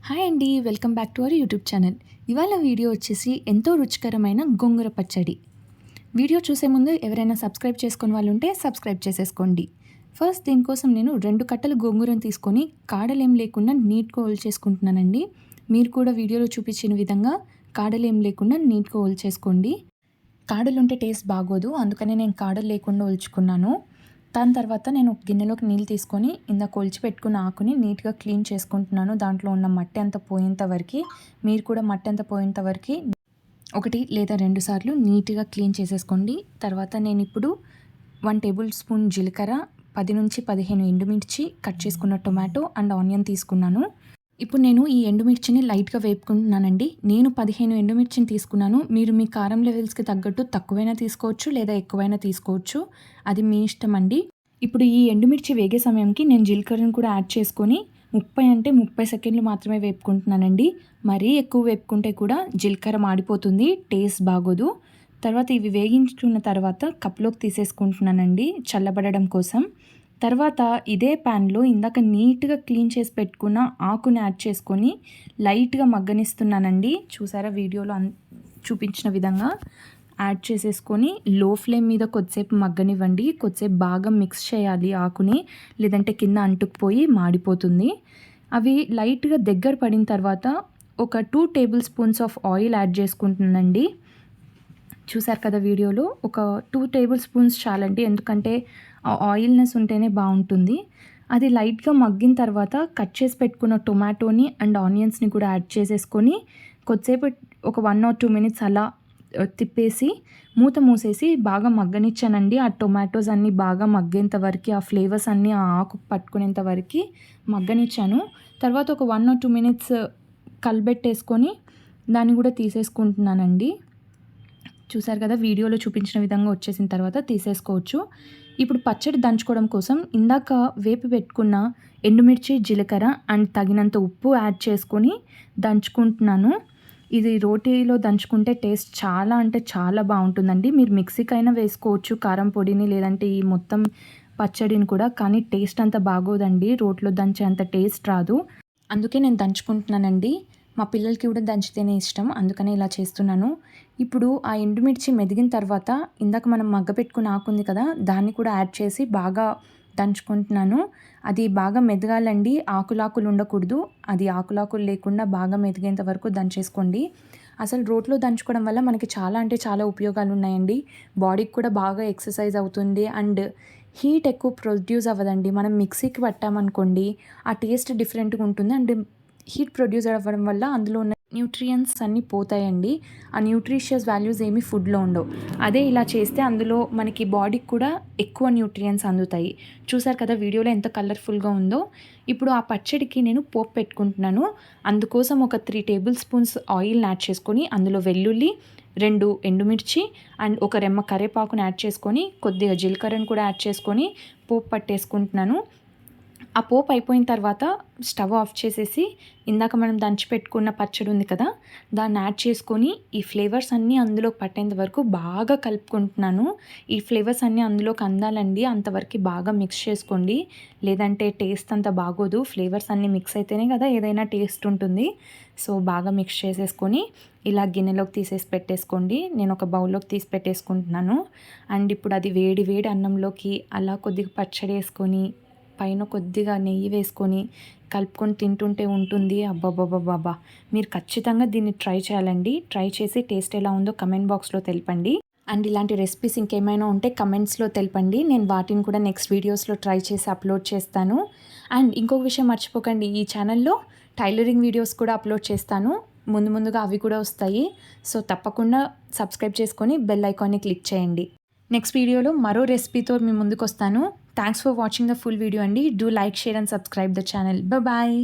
Hi అండి, welcome back to our YouTube channel. ఇవాళ video వచ్చేసి ఎంతో రుచికరమైన గోంగూర పచ్చడి. వీడియో చూసే ముందు ఎవరైనా సబ్స్క్రైబ్ చేసుకుని వాళ్ళు ఉంటే సబ్స్క్రైబ్ చేసేసుకోండి. ఫస్ట్ దీనికోసం నేను 2 కట్టలు గోంగూరను తీసుకొని కాడలేం లేకుండా నీట్గా చేసుకుంటున్నానండి. మీరు కూడా వీడియోలో చూపించిన విధంగా కాడలేం లేకుండా నీట్గా చేసుకోండి. కాడలు ఉంటే టేస్ట్ బాగోదు, అందుకనే నేను కాడలు లేకుండా ఒలుచుకున్నాను. దాని తర్వాత నేను గిన్నెలోకి నీళ్ళు తీసుకొని ఇందాక ఒలిచి పెట్టుకున్న ఆకుని నీట్గా క్లీన్ చేసుకుంటున్నాను. దాంట్లో ఉన్న మట్టి అంతా పోయేంత వరకు, మీరు కూడా మట్టి అంతా పోయేంత వరకు 1 లేదా 2 సార్లు నీట్గా క్లీన్ చేసేసుకోండి. తర్వాత నేను ఇప్పుడు 1 టేబుల్ స్పూన్ జీలకర్ర, 10 నుంచి 15 ఎండుమిర్చి, కట్ చేసుకున్న టొమాటో అండ్ ఆనియన్ తీసుకున్నాను. ఇప్పుడు నేను ఈ ఎండుమిర్చిని లైట్గా వేపుకుంటున్నానండి. నేను 15 ఎండుమిర్చిని తీసుకున్నాను. మీరు మీ కారం లెవెల్స్కి తగ్గట్టు తక్కువైనా తీసుకోవచ్చు లేదా ఎక్కువైనా తీసుకోవచ్చు, అది మీ ఇష్టం అండి. ఇప్పుడు ఈ ఎండుమిర్చి వేగే సమయంకి నేను జీలకర్రను కూడా యాడ్ చేసుకొని 30 సెకండ్లు మాత్రమే వేపుకుంటున్నానండి. మరీ ఎక్కువ వేపుకుంటే కూడా జీలకర్ర మాడిపోతుంది, టేస్ట్ బాగోదు. తర్వాత ఇవి వేగించుకున్న తర్వాత కప్లోకి తీసేసుకుంటున్నానండి చల్లబడడం కోసం. తర్వాత ఇదే ప్యాన్లో ఇందాక నీట్గా క్లీన్ చేసి పెట్టుకున్న ఆకుని యాడ్ చేసుకొని లైట్గా మగ్గనిస్తున్నానండి. చూసారా, వీడియోలో చూపించిన విధంగా యాడ్ చేసేసుకొని లో ఫ్లేమ్ మీద కొద్దిసేపు మగ్గనివ్వండి. కొద్దిసేపు బాగా మిక్స్ చేయాలి ఆకుని, లేదంటే కింద అంటుకుపోయి మాడిపోతుంది. అవి లైట్గా దగ్గర పడిన తర్వాత ఒక 2 table spoons of oil add చేసుకుంటున్నానండి. చూసారు కదా, వీడియోలో ఒక 2 టేబుల్ స్పూన్స్ చాలండి, ఎందుకంటే ఆ ఆయిల్నెస్ ఉంటేనే బాగుంటుంది. అది లైట్గా మగ్గిన తర్వాత కట్ చేసి పెట్టుకున్న టొమాటోని అండ్ ఆనియన్స్ని కూడా యాడ్ చేసేసుకొని కొద్దిసేపు ఒక 1 or 2 మినిట్స్ అలా తిప్పేసి మూత మూసేసి బాగా మగ్గనిచ్చానండి. ఆ టొమాటోస్ అన్నీ బాగా మగ్గేంత వరకు, ఆ ఫ్లేవర్స్ అన్నీ ఆ ఆకు పట్టుకునేంత వరకు మగ్గనిచ్చాను. తర్వాత ఒక 1 or 2 మినిట్స్ కలిపెట్టేసుకొని దాన్ని కూడా తీసేసుకుంటున్నానండి. చూసారు కదా, వీడియోలో చూపించిన విధంగా వచ్చేసిన తర్వాత తీసేసుకోవచ్చు. ఇప్పుడు పచ్చడి దంచుకోవడం కోసం ఇందాక వేపి పెట్టుకున్న ఎండుమిర్చి, జీలకర్ర అండ్ తగినంత ఉప్పు యాడ్ చేసుకొని దంచుకుంటున్నాను. ఇది రోటీలో దంచుకుంటే టేస్ట్ చాలా అంటే చాలా బాగుంటుందండి. మీరు మిక్సీకైనా వేసుకోవచ్చు కారం పొడిని, లేదంటే ఈ మొత్తం పచ్చడిని కూడా, కానీ టేస్ట్ అంత బాగోదండి. రోట్లో దంచే అంత టేస్ట్ రాదు, అందుకే నేను దంచుకుంటున్నానండి. మా పిల్లలకి కూడా దంచితేనే ఇష్టం, అందుకనే ఇలా చేస్తున్నాను. ఇప్పుడు ఆ ఎండుమిర్చి మెదిగిన తర్వాత ఇందాక మనం మగ్గపెట్టుకున్న ఆకు ఉంది కదా, దాన్ని కూడా యాడ్ చేసి బాగా దంచుకుంటున్నాను. అది బాగా మెదగాలండి, ఆకులాకులు ఉండకూడదు. అది ఆకులాకులు లేకుండా బాగా మెదిగేంత వరకు దంచేసుకోండి. అసలు రోట్లో దంచుకోవడం వల్ల మనకి చాలా అంటే చాలా ఉపయోగాలు ఉన్నాయండి. బాడీకి కూడా బాగా ఎక్సర్సైజ్ అవుతుంది అండ్ హీట్ ఎక్కువ ప్రొడ్యూస్ అవ్వదండి. మనం మిక్సీకి పట్టామనుకోండి, ఆ టేస్ట్ డిఫరెంట్గా ఉంటుంది అండ్ హీట్ ప్రొడ్యూస్ అవ్వడం వల్ల అందులో ఉన్న న్యూట్రియన్స్ అన్నీ పోతాయండి. ఆ న్యూట్రిషియస్ వాల్యూస్ ఏమీ ఫుడ్లో ఉండవు. అదే ఇలా చేస్తే అందులో మనకి బాడీకి కూడా ఎక్కువ న్యూట్రియన్స్ అందుతాయి. చూసారు కదా, వీడియోలో ఎంత కలర్ఫుల్గా ఉందో. ఇప్పుడు ఆ పచ్చడికి నేను పోపు పెట్టుకుంటున్నాను. అందుకోసం ఒక 3 టేబుల్ స్పూన్స్ ఆయిల్ని యాడ్ చేసుకొని అందులో వెల్లుల్లి, 2 ఎండుమిర్చి అండ్ ఒక రెమ్మ కరివేపాకుని యాడ్ చేసుకొని కొద్దిగా జీలకర్రను కూడా యాడ్ చేసుకొని పోపు పట్టేసుకుంటున్నాను. ఆ పోపు అయిపోయిన తర్వాత స్టవ్ ఆఫ్ చేసేసి ఇందాక మనం దంచి పెట్టుకున్న పచ్చడి ఉంది కదా, దాన్ని యాడ్ చేసుకొని ఈ ఫ్లేవర్స్ అన్నీ అందులోకి పట్టేంత వరకు బాగా కలుపుకుంటున్నాను. ఈ ఫ్లేవర్స్ అన్నీ అందులోకి అందాలండి, అంతవరకు బాగా మిక్స్ చేసుకోండి, లేదంటే టేస్ట్ అంత బాగోదు. ఫ్లేవర్స్ అన్నీ మిక్స్ అయితేనే కదా ఏదైనా టేస్ట్ ఉంటుంది. సో బాగా మిక్స్ చేసేసుకొని ఇలా గిన్నెలోకి తీసేసి పెట్టేసుకోండి. నేను ఒక బౌల్లోకి తీసి పెట్టేసుకుంటున్నాను. అండ్ ఇప్పుడు అది వేడి వేడి అన్నంలోకి అలా కొద్దిగా పచ్చడి వేసుకొని పైన కొద్దిగా నెయ్యి వేసుకొని కలుపుకొని తింటుంటే ఉంటుంది. అబ్బబ్బబ్బబ్బా, మీరు ఖచ్చితంగా దీన్ని ట్రై చేయాలండి. ట్రై చేసి టేస్ట్ ఎలా ఉందో కమెంట్ బాక్స్లో తెలపండి. అండ్ ఇలాంటి రెసిపీస్ ఇంకేమైనా ఉంటే కమెంట్స్లో తెలపండి, నేను వాటిని కూడా నెక్స్ట్ వీడియోస్లో ట్రై చేసి అప్లోడ్ చేస్తాను. అండ్ ఇంకొక విషయం మర్చిపోకండి, ఈ ఛానల్లో టైలరింగ్ వీడియోస్ కూడా అప్లోడ్ చేస్తాను. ముందుగా అవి కూడా వస్తాయి. సో తప్పకుండా సబ్స్క్రైబ్ చేసుకొని బెల్ ఐకాన్ని క్లిక్ చేయండి. నెక్స్ట్ వీడియోలో మరో రెసిపీతో మీ ముందుకు వస్తాను. Thanks for watching the full video అండి. Do like, share and subscribe the channel. Bye.